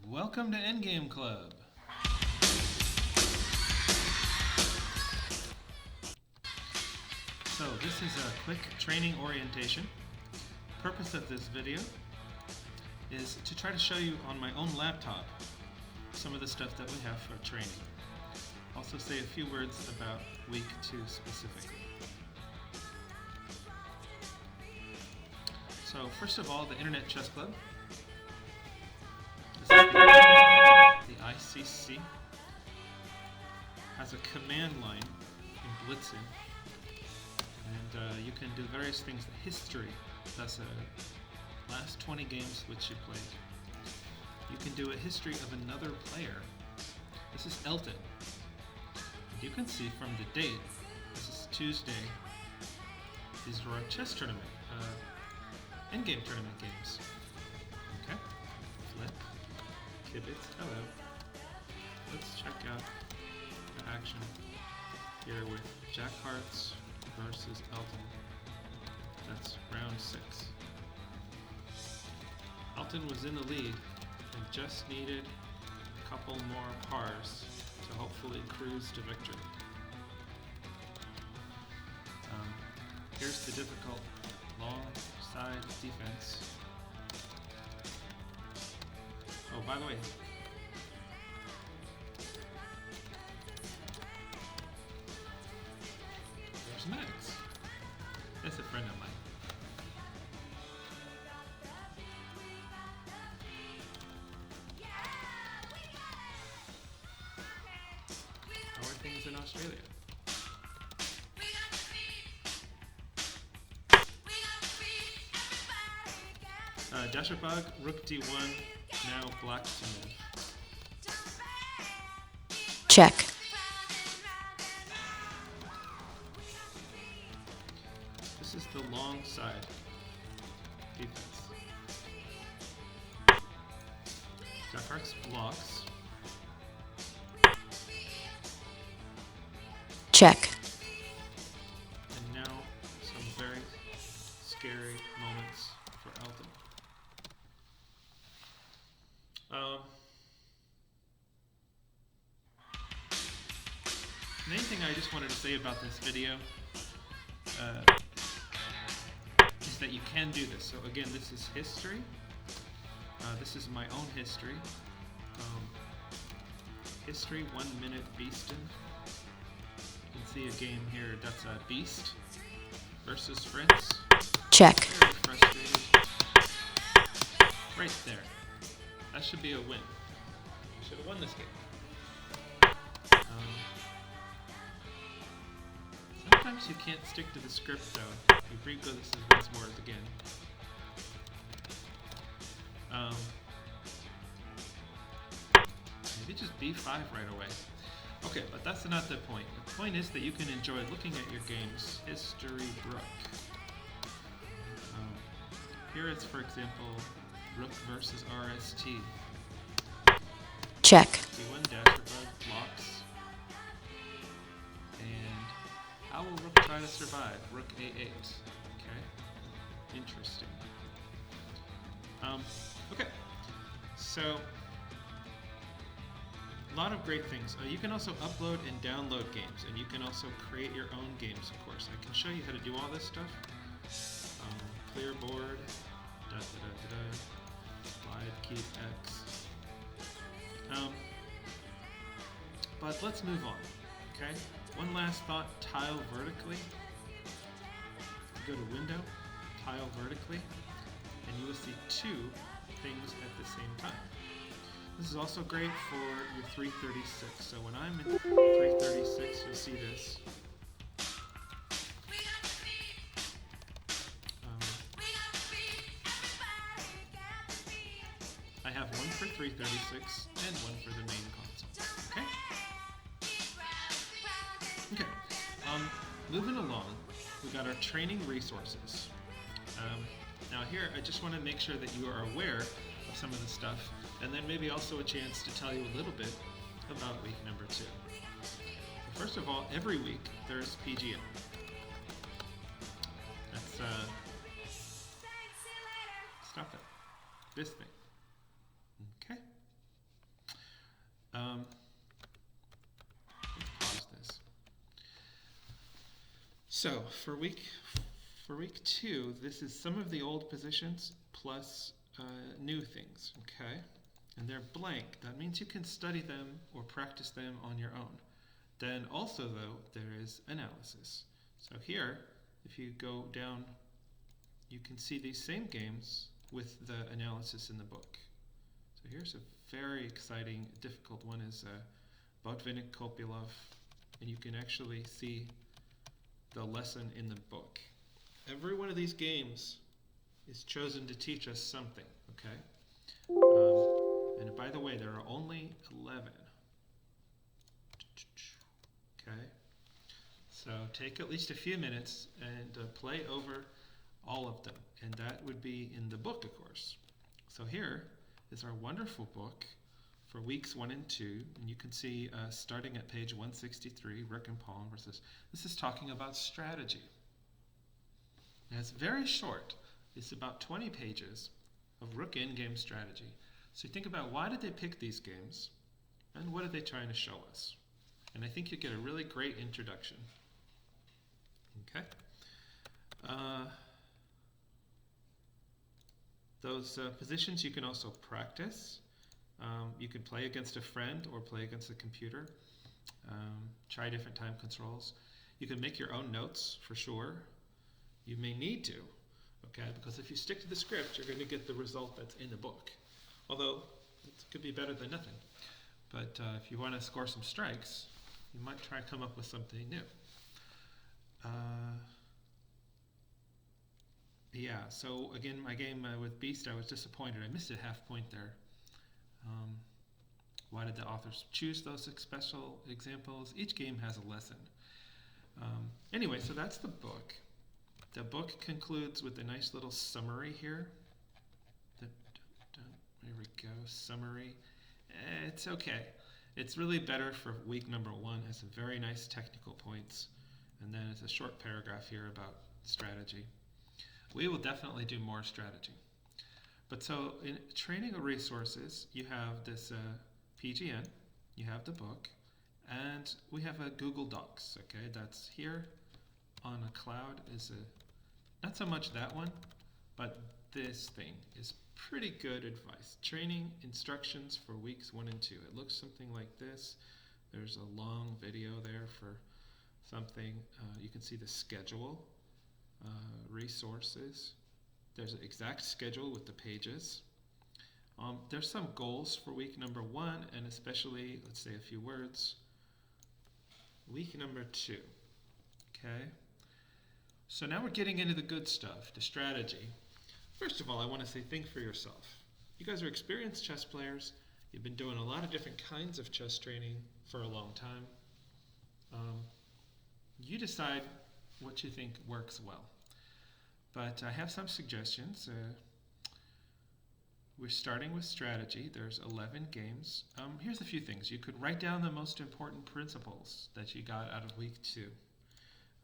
Welcome to Endgame Club. So this is a quick training orientation. Purpose of this video is to try to show you on my own laptop some of the stuff that we have for training. Also say a few words about week 2 specifically. So first of all, the Internet Chess Club. This is the ICC. Has a command line in Blitzing. And you can do various things. The history, that's the last 20 games which you played. You can do a history of another player. This is Elton. And you can see from the date, this is Tuesday, these are our chess tournament, endgame tournament games. Okay, flip, Kibitz, hello. Let's check out the action here with Jack Hearts versus Elton. That's round 6. Elton was in the lead and just needed a couple more pars to hopefully cruise to victory. Here's the difficult long side defense. Oh, by the way, there's Max. That's a friend of mine. How are things in Australia? Dashabag, rook d1, now black to move. Check. This is the long side defense. Jack Hearts blocks. Check. And now some very scary moments for Elton. Main thing I just wanted to say about this video is that you can do this. So again, this is history. This is my own history. History 1 minute Beastin. You can see a game here. That's a Beast versus Fritz. Check. Very frustrated. Right there. That should be a win. You should have won this game. Sometimes you can't stick to the script though. You go this is once more again. Maybe just b5 right away. Okay, but that's not the point. The point is that you can enjoy looking at your games. History Rook. Here it's, for example, Rook versus RST. Check. d1 Dashabug blocks. And how will Rook try to survive? Rook a8. Okay. Interesting. Okay. So, a lot of great things. You can also upload and download games, and you can also create your own games, of course. I can show you how to do all this stuff. Clear board. Slide, keep X. But let's move on, okay? One last thought, tile vertically. Go to Window, tile vertically, and you will see 2 things at the same time. This is also great for your 336. So when I'm in 336, you'll see this. I have one for 336 and one for the main console. Okay? Okay. Moving along, we got our training resources. Now here, I just want to make sure that you are aware of some of the stuff, and then maybe also a chance to tell you a little bit about week number 2. So first of all, every week there's PGM. That's stop it. This thing. Okay. Let's pause this. So for week 2, this is some of the old positions plus new things, okay? And they're blank. That means you can study them or practice them on your own. Then also, though, there is analysis. So here, if you go down, you can see these same games with the analysis in the book. So here's a very exciting, difficult one is Botvinnik Kopylov, and you can actually see the lesson in the book. Every one of these games is chosen to teach us something, okay? And by the way, there are only 11. Okay? So take at least a few minutes and play over all of them. And that would be in the book, of course. So here is our wonderful book for weeks 1 and 2. And you can see starting at page 163, Rook and Pawn versus... This is talking about strategy. And it's very short. It's about 20 pages of Rook endgame strategy. So you think about why did they pick these games and what are they trying to show us? And I think you get a really great introduction. Okay. Those positions you can also practice. You can play against a friend or play against a computer. Try different time controls. You can make your own notes for sure. You may need to, okay? Because if you stick to the script, you're going to get the result that's in the book. Although it could be better than nothing. But if you want to score some strikes, you might try to come up with something new. Yeah, so again, my game with Beast, I was disappointed. I missed a half point there. Why did the authors choose those special examples? Each game has a lesson. Anyway, so that's the book. The book concludes with a nice little summary here. There we go, summary. It's okay. It's really better for week number 1. It has some very nice technical points. And then it's a short paragraph here about strategy. We will definitely do more strategy. But so in training resources, you have this PGN, you have the book, and we have a Google Docs, okay? That's here on a cloud is not so much that one, but this thing is pretty good advice. Training instructions for weeks 1 and 2. It looks something like this. There's a long video there for something. You can see the schedule, resources. There's an exact schedule with the pages. There's some goals for week number 1, and especially, let's say a few words, week number 2. Okay? So now we're getting into the good stuff, the strategy. First of all, I want to say think for yourself. You guys are experienced chess players. You've been doing a lot of different kinds of chess training for a long time. You decide what you think works well. But I have some suggestions. We're starting with strategy. There's 11 games. Here's a few things. You could write down the most important principles that you got out of week 2.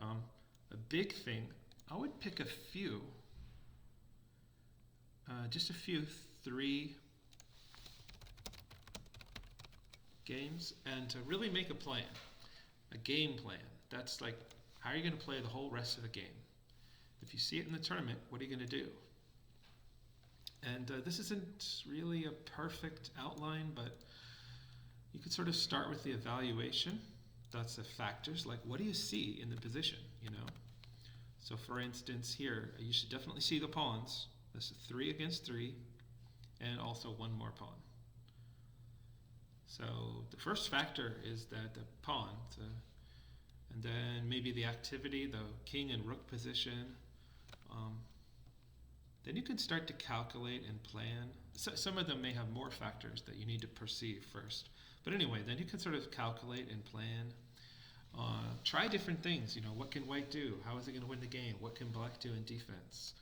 A big thing, I would pick a few, just a few 3 games, and to really make a plan, a game plan. That's like, how are you going to play the whole rest of the game? If you see it in the tournament, what are you going to do? And this isn't really a perfect outline, but you could sort of start with the evaluation. That's the factors, like what do you see in the position, you know? So for instance here, you should definitely see the pawns. This is 3 against 3, and also 1 more pawn. So the first factor is that the pawn, and then maybe the activity, the king and rook position. Then you can start to calculate and plan. So some of them may have more factors that you need to perceive first. But anyway, then you can sort of calculate and plan. Try different things. You know, what can white do? How is it going to win the game? What can black do in defense?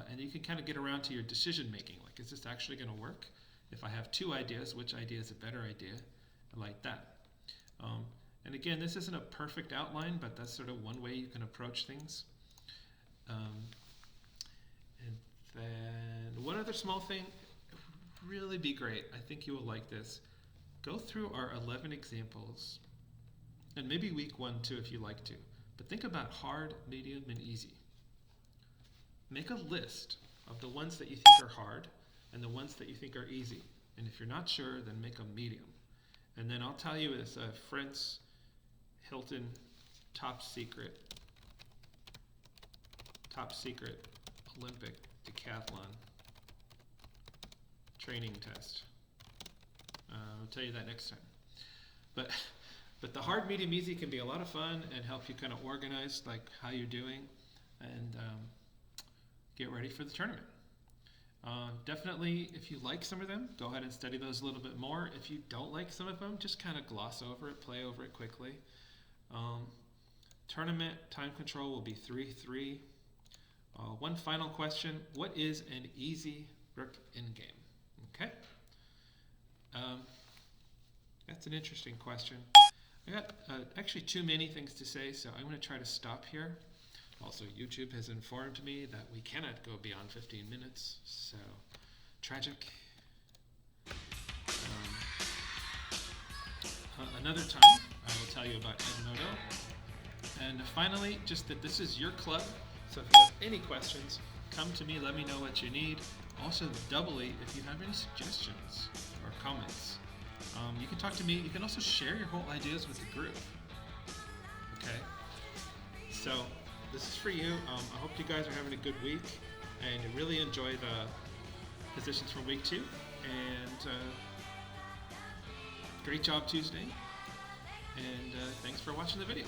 And you can kind of get around to your decision making. Like, is this actually going to work? If I have 2 ideas, which idea is a better idea? Like that. And again, this isn't a perfect outline, but that's sort of one way you can approach things. And then one other small thing, really be great. I think you will like this. go through our 11 examples, and maybe week 1 too if you like to. But think about hard, medium, and easy. Make a list of the ones that you think are hard and the ones that you think are easy. And if you're not sure, then make a medium. And then I'll tell you it's a French Hilton top secret Olympic decathlon training test. I'll tell you that next time. But the hard, medium, easy can be a lot of fun and help you kind of organize like how you're doing and get ready for the tournament. Definitely, if you like some of them, go ahead and study those a little bit more. If you don't like some of them, just kind of gloss over it, play over it quickly. Tournament time control will be 3-3. One final question: what is an easy rook endgame? Okay. That's an interesting question. I got actually too many things to say, so I'm going to try to stop here. Also, YouTube has informed me that we cannot go beyond 15 minutes, so tragic. Another time, I will tell you about Edmodo. And finally, just that this is your club, so if you have any questions, come to me, let me know what you need. Also, doubly, if you have any suggestions or comments, you can talk to me. You can also share your whole ideas with the group. Okay? So, this is for you. I hope you guys are having a good week and you really enjoy the positions from week 2. And great job Tuesday. And thanks for watching the video.